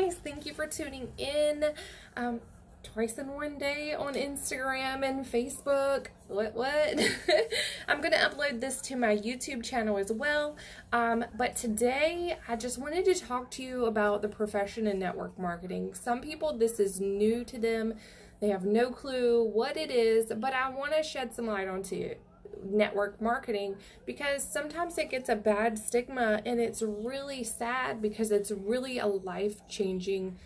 guys, thank you for tuning in. Twice in one day on Instagram and Facebook. What? I'm gonna upload this to my YouTube channel as well. But today I just wanted to talk to you about the profession in network marketing. Some people, this is new to them. They have no clue what it is, but I want to shed some light onto it. Network marketing, because sometimes it gets a bad stigma, and it's really sad because it's really a life-changing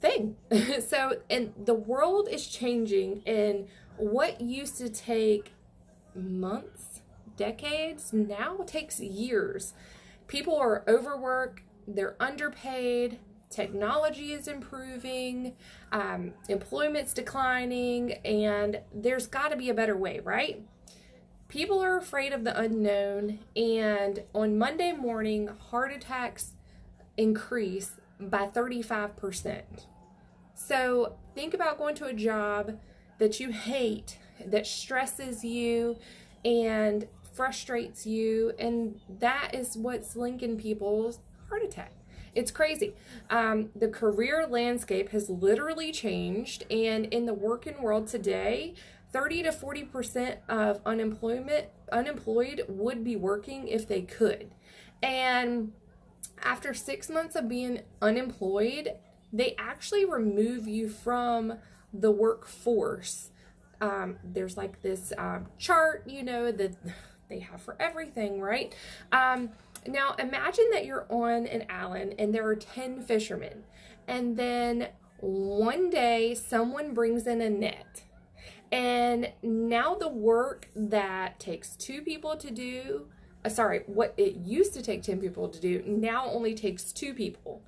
thing. And the world is changing, and what used to take months, decades, now takes years. People are overworked, they're underpaid, technology is improving, employment's declining, and there's got to be a better way, right? People are afraid of the unknown, and on Monday morning, heart attacks increase by 35%. So think about going to a job that you hate, that stresses you and frustrates you, and that is what's linking people's heart attack. It's crazy. The career landscape has literally changed, and in the working world today, 30 to 40% of unemployed would be working if they could. And after 6 months of being unemployed, they actually remove you from the workforce. There's like this chart, that they have for everything, right? Now imagine that you're on an island and there are 10 fishermen, and then one day someone brings in a net. And now the work that takes two people to do, what it used to take 10 people to do, now only takes two people.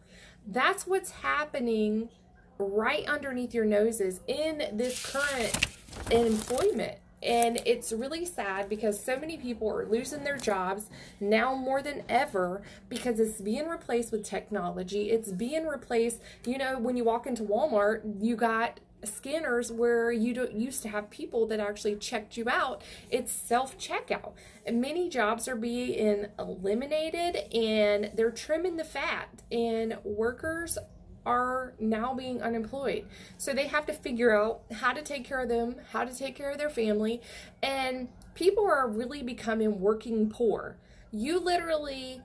That's what's happening right underneath your noses in this current employment. And it's really sad because so many people are losing their jobs now more than ever because it's being replaced with technology. It's being replaced, when you walk into Walmart, you got scanners where you don't used to have people that actually checked you out. It's self-checkout. And many jobs are being eliminated, and they're trimming the fat, and workers are now being unemployed. So they have to figure out how to take care of them, how to take care of their family, and people are really becoming working poor. You literally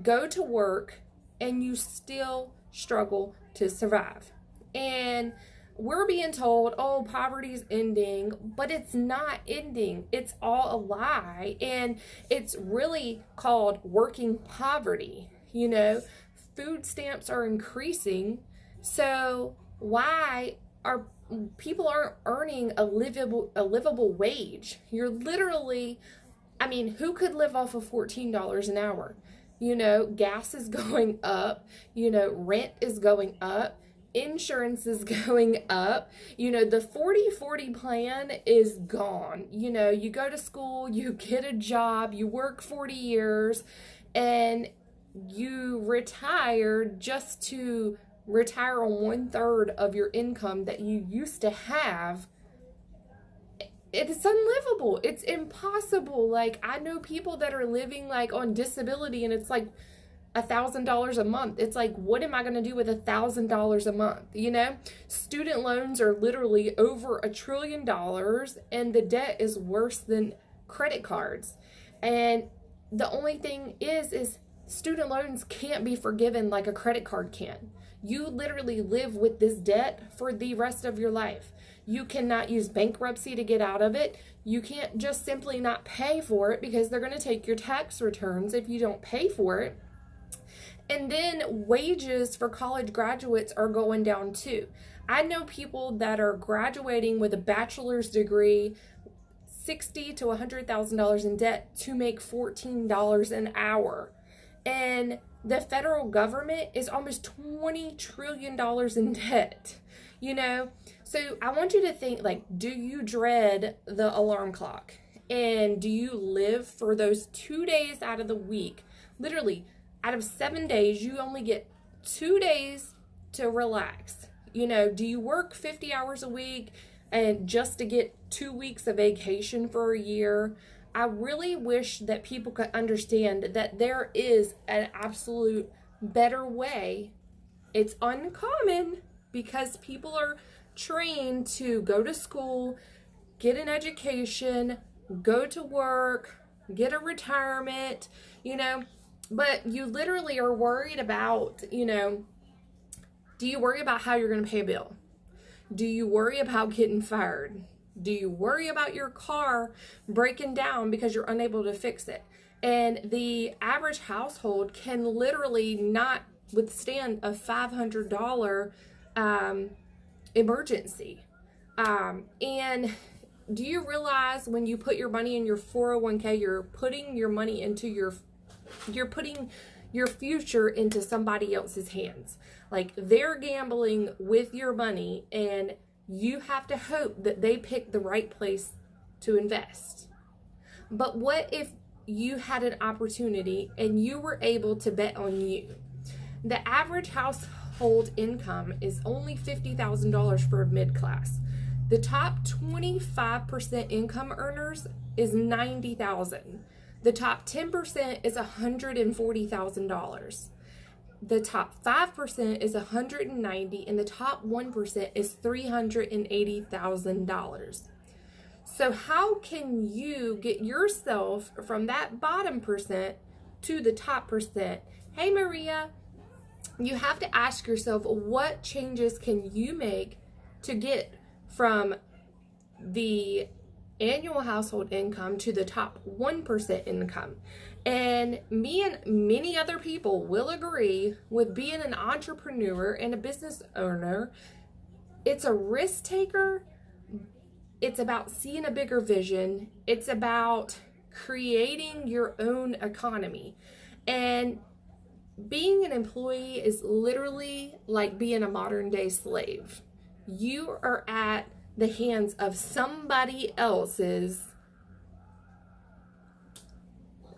go to work and you still struggle to survive. And we're being told, oh, poverty's ending, but it's not ending. It's all a lie. And it's really called working poverty. Food stamps are increasing. So why are people aren't earning a livable wage? You're literally, who could live off of $14 an hour? Gas is going up, rent is going up. Insurance is going up. The 40-40 plan is gone. You go to school, you get a job, you work 40 years, and you retire just to retire on 1/3 of your income that you used to have. It's unlivable. It's impossible. Like, I know people that are living like on disability, and it's like $1,000 a month. It's like, what am I going to do with $1,000 a month? Student loans are literally over $1 trillion, and the debt is worse than credit cards. And the only thing is student loans can't be forgiven like a credit card can. You literally live with this debt for the rest of your life. You cannot use bankruptcy to get out of it. You can't just simply not pay for it because they're going to take your tax returns if you don't pay for it. And then wages for college graduates are going down too. I know people that are graduating with a bachelor's degree, $60,000 to $100,000 in debt to make $14 an hour. And the federal government is almost $20 trillion in debt. So I want you to think, do you dread the alarm clock? And do you live for those 2 days out of the week? Literally, out of 7 days, you only get 2 days to relax. Do you work 50 hours a week and just to get 2 weeks of vacation for a year? I really wish that people could understand that there is an absolute better way It's uncommon because people are trained to go to school, get an education, go to work, get a retirement, but you literally are worried about, do you worry about how you're going to pay a bill? Do you worry about getting fired? Do you worry about your car breaking down because you're unable to fix it? And the average household can literally not withstand a $500 emergency. And do you realize when you put your money in your 401k, you're putting your money into you're putting your future into somebody else's hands? Like, they're gambling with your money, and you have to hope that they pick the right place to invest. But what if you had an opportunity and you were able to bet on you? The average household income is only $50,000 for a mid-class. The top 25% income earners is $90,000. The top 10% is $140,000. The top 5% is $190,000, and the top 1% is $380,000. So how can you get yourself from that bottom percent to the top percent? Hey, Maria, you have to ask yourself, what changes can you make to get from the annual household income to the top 1% income? And me and many other people will agree with being an entrepreneur and a business owner. It's a risk taker. It's about seeing a bigger vision. It's about creating your own economy. And being an employee is literally like being a modern day slave. You are at the hands of somebody else's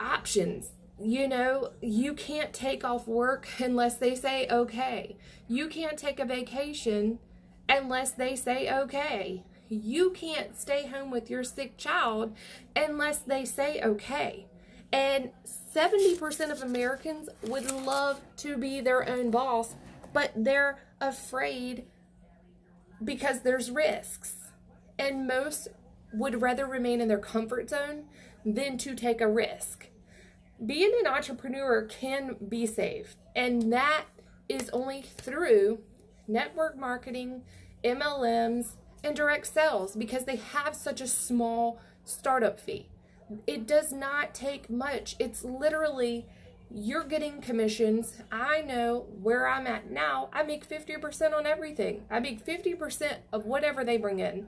options. You can't take off work unless they say okay. You can't take a vacation unless they say okay. You can't stay home with your sick child unless they say okay. And 70% of Americans would love to be their own boss, but they're afraid because there's risks. And most would rather remain in their comfort zone than to take a risk. Being an entrepreneur can be safe, and that is only through network marketing, MLMs, and direct sales, because they have such a small startup fee. It does not take much. It's literally, you're getting commissions. I know where I'm at now. I make 50% on everything. I make 50% of whatever they bring in.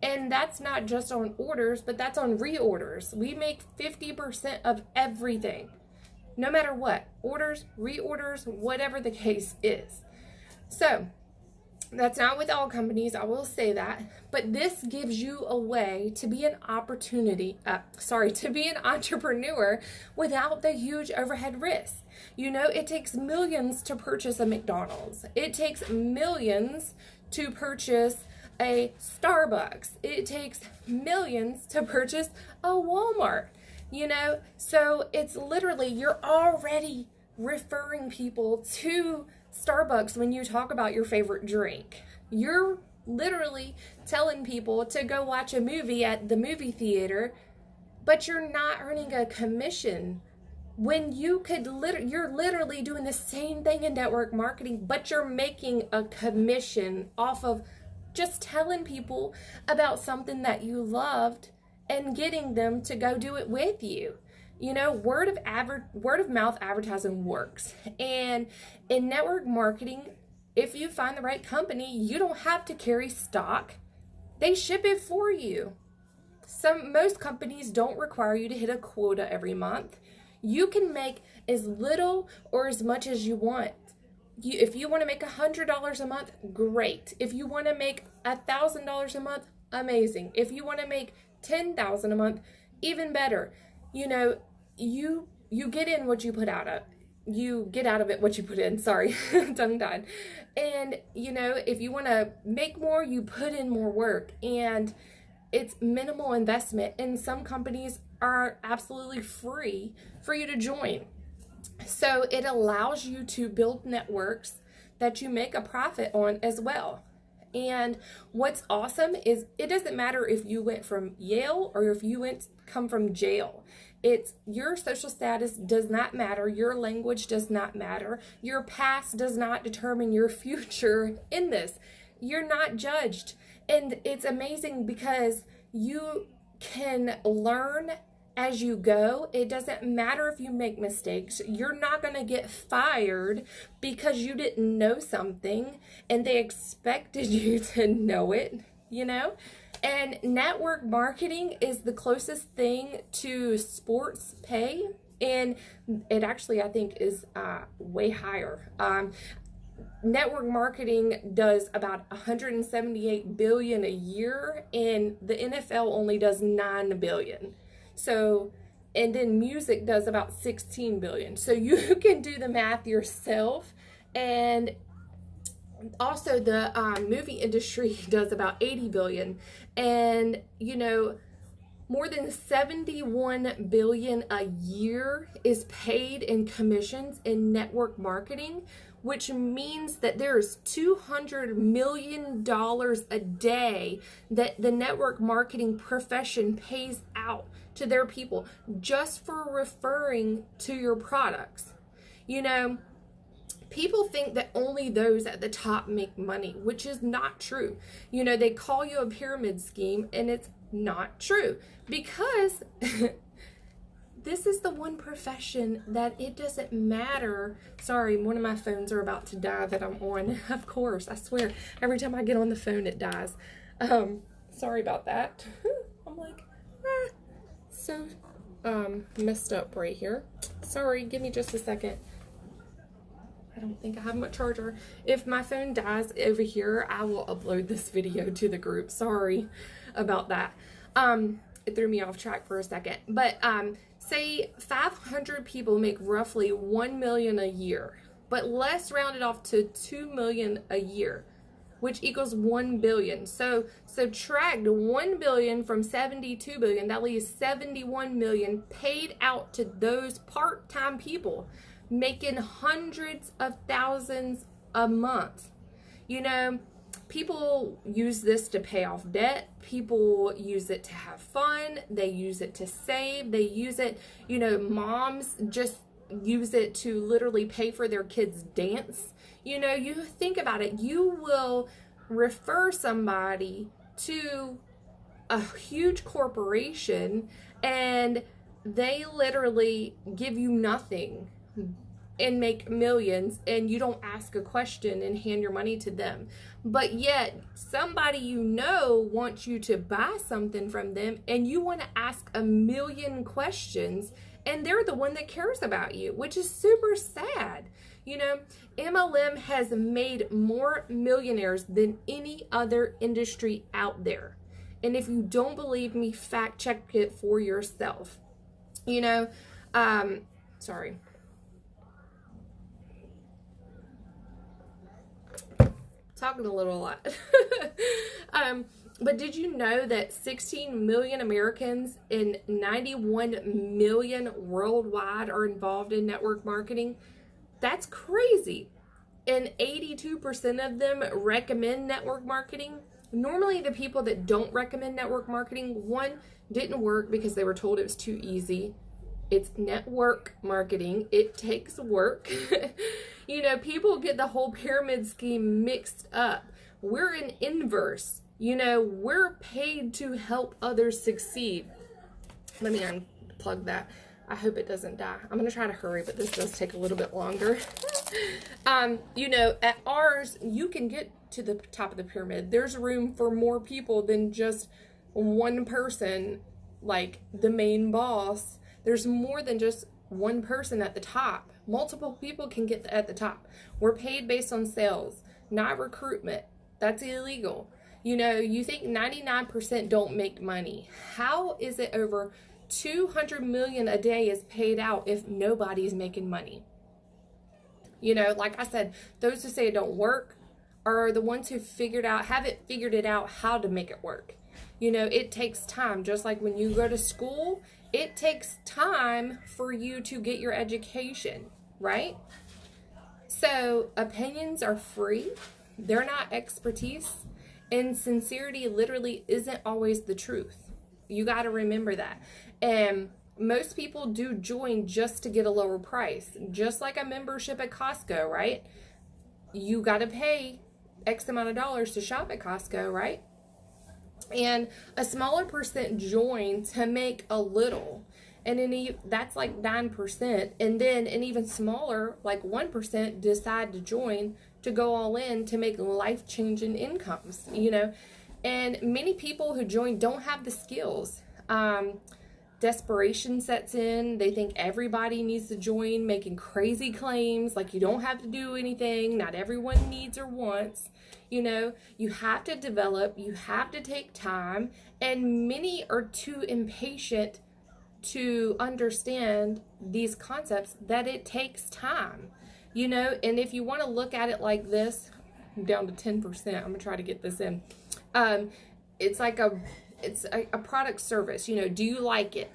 And that's not just on orders, but that's on reorders. We make 50% of everything, no matter what. Orders, reorders, whatever the case is. So that's not with all companies, I will say that, but this gives you a way to be an to be an entrepreneur without the huge overhead risk. It takes millions to purchase a McDonald's. It takes millions to purchase a Starbucks. It takes millions to purchase a Walmart. So it's literally, you're already referring people to Starbucks when you talk about your favorite drink. You're literally telling people to go watch a movie at the movie theater, but you're not earning a commission when you could you're literally doing the same thing in network marketing, but you're making a commission off of just telling people about something that you loved and getting them to go do it with you. Word of mouth advertising works. And in network marketing, if you find the right company, you don't have to carry stock. They ship it for you. Most companies don't require you to hit a quota every month. You can make as little or as much as you want. If you want to make $100 a month, great. If you want to make $1,000 a month, amazing. If you want to make $10,000 a month, even better. You get in what you put out of. You get out of it what you put in. Sorry, tongue-tied. And, if you want to make more, you put in more work. And it's minimal investment. And some companies are absolutely free for you to join. So it allows you to build networks that you make a profit on as well. And what's awesome is it doesn't matter if you went from Yale or if you come from jail. It's your social status does not matter. Your language does not matter. Your past does not determine your future in this. You're not judged. And it's amazing because you can learn as you go. It doesn't matter if you make mistakes. You're not going to get fired because you didn't know something and they expected you to know it, you know? And network marketing is the closest thing to sports pay. And it actually, I think, is way higher. Network marketing does about 178 billion a year, and the NFL only does 9 billion. So, and then music does about 16 billion. So you can do the math yourself. And also the movie industry does about 80 billion. And, you know, more than 71 billion a year is paid in commissions in network marketing, which means that there's $200 million a day that the network marketing profession pays out to their people just for referring to your products. You know, people think that only those at the top make money, which is not true. You know, they call you a pyramid scheme, and it's not true because this is the one profession that it doesn't matter. Sorry, one of my phones are about to die that I'm on. Of course, I swear, every time I get on the phone, it dies. Sorry about that. I'm like, so messed up right here. Sorry, give me just a second. I don't think I have my charger. If my phone dies over here, I will upload this video to the group. Sorry about that. It threw me off track for a second. But say 500 people make roughly 1 million a year, but let's round it off to 2 million a year, which equals 1 billion. So subtract 1 billion from 72 billion. That leaves 71 million paid out to those part-time people making hundreds of thousands a month. You know, people use this to pay off debt. People use it to have fun. They use it to save. They use it, you know, moms just use it to literally pay for their kids' dance. You know, you think about it. You will refer somebody to a huge corporation and they literally give you nothing and make millions, and you don't ask a question and hand your money to them. But yet somebody you know wants you to buy something from them, and you want to ask a million questions, and they're the one that cares about you, which is super sad. You know, MLM has made more millionaires than any other industry out there. And if you don't believe me, fact check it for yourself. You know, sorry. Talking a little lot. But did you know that 16 million Americans and 91 million worldwide are involved in network marketing? That's crazy. And 82% of them recommend network marketing. Normally the people that don't recommend network marketing, one, didn't work because they were told it was too easy. It's network marketing. It takes work. You know, people get the whole pyramid scheme mixed up. We're in inverse. You know, we're paid to help others succeed. Let me unplug that. I hope it doesn't die. I'm going to try to hurry, but this does take a little bit longer. You know, at ours, you can get to the top of the pyramid. There's room for more people than just one person, like the main boss. There's more than just one person at the top. Multiple people can get at the top. We're paid based on sales, not recruitment. That's illegal. You know, you think 99% don't make money. How is it over 200 million a day is paid out if nobody's making money? You know, like I said, those who say it don't work are the ones who haven't figured it out how to make it work. You know, it takes time. Just like when you go to school, it takes time for you to get your education, right? So opinions are free. They're not expertise. And sincerity literally isn't always the truth. You got to remember that. And most people do join just to get a lower price. Just like a membership at Costco, right? You got to pay X amount of dollars to shop at Costco, right? And a smaller percent join to make a little. And then that's like 9%. And then an even smaller, like 1%, decide to join to go all in to make life-changing incomes, you know. And many people who join don't have the skills. Desperation sets in. They think everybody needs to join, making crazy claims like you don't have to do anything. Not everyone needs or wants. You know, you have to develop, you have to take time, and many are too impatient to understand these concepts that it takes time, you know. And if you want to look at it like this, I'm down to 10%. I'm gonna try to get this in. It's like a product service. You know, do you like it?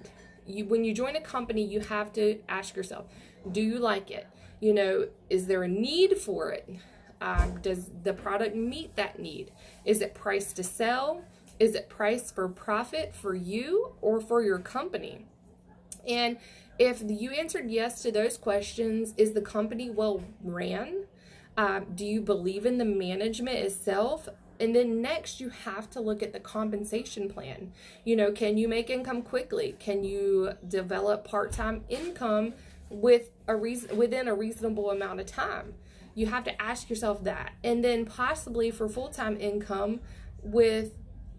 When you join a company, you have to ask yourself, do you like it? You know, is there a need for it? Does the product meet that need? Is it priced to sell? Is it priced for profit for you or for your company? And if you answered yes to those questions, is the company well ran? Do you believe in the management itself? And then next, you have to look at the compensation plan. You know, can you make income quickly? Can you develop part-time income within a reasonable amount of time? You have to ask yourself that. And then possibly for full-time income with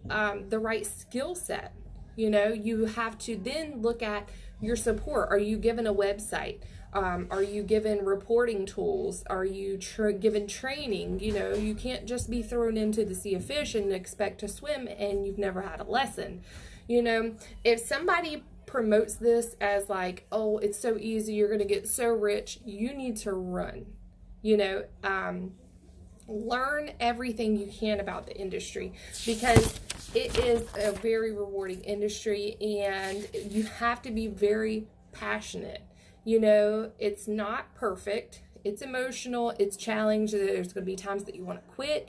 the right skill set. You know, you have to then look at your support. Are you given a website? Are you given reporting tools? Are you given training? You know, you can't just be thrown into the sea of fish and expect to swim and you've never had a lesson. You know, if somebody promotes this as like, oh, it's so easy, you're going to get so rich, you need to run. You know, learn everything you can about the industry, because it is a very rewarding industry and you have to be very passionate. You know, it's not perfect. It's emotional. It's challenging. There's going to be times that you want to quit.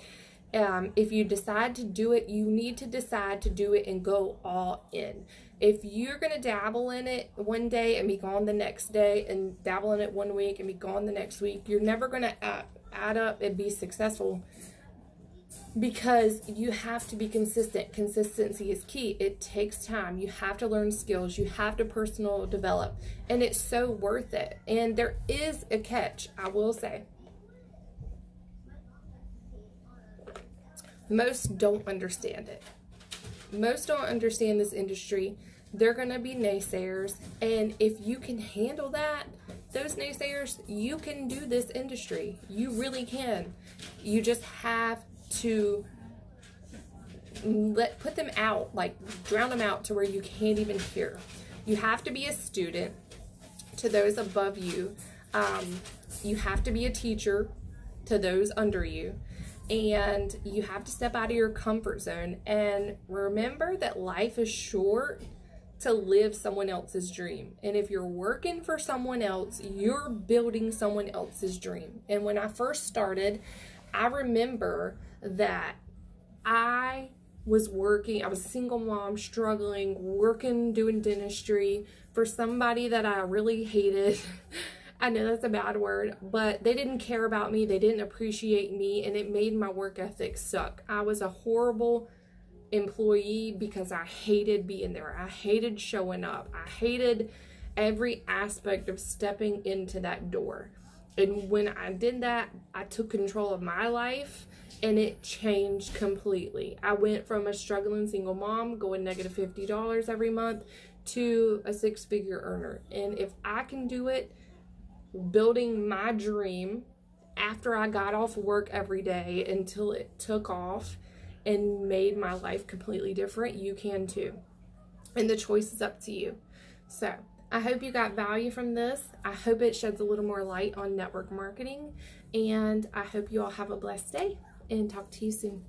If you decide to do it, you need to decide to do it and go all in. If you're going to dabble in it one day and be gone the next day, and dabble in it one week and be gone the next week, you're never going to add up and be successful, because you have to be consistent. Consistency is key. It takes time. You have to learn skills. You have to personal develop, and it's so worth it. And there is a catch, I will say. Most don't understand it. Most don't understand this industry. They're going to be naysayers, and if you can handle that, those naysayers, you can do this industry. You really can. You just have to put them out, like drown them out to where you can't even hear. You have to be a student to those above you. You have to be a teacher to those under you. And you have to step out of your comfort zone and remember that life is short to live someone else's dream. And if you're working for someone else, you're building someone else's dream. And when I first started, I remember that I was working, I was a single mom, struggling, working, doing dentistry for somebody that I really hated. I know that's a bad word, but they didn't care about me. They didn't appreciate me, and it made my work ethic suck. I was a horrible employee because I hated being there. I hated showing up. I hated every aspect of stepping into that door. And when I did that, I took control of my life, and it changed completely. I went from a struggling single mom going negative $50 every month to a six-figure earner. And if I can do it, building my dream after I got off work every day until it took off and made my life completely different, you can too. And the choice is up to you. So I hope you got value from this. I hope it sheds a little more light on network marketing, and I hope you all have a blessed day, and talk to you soon.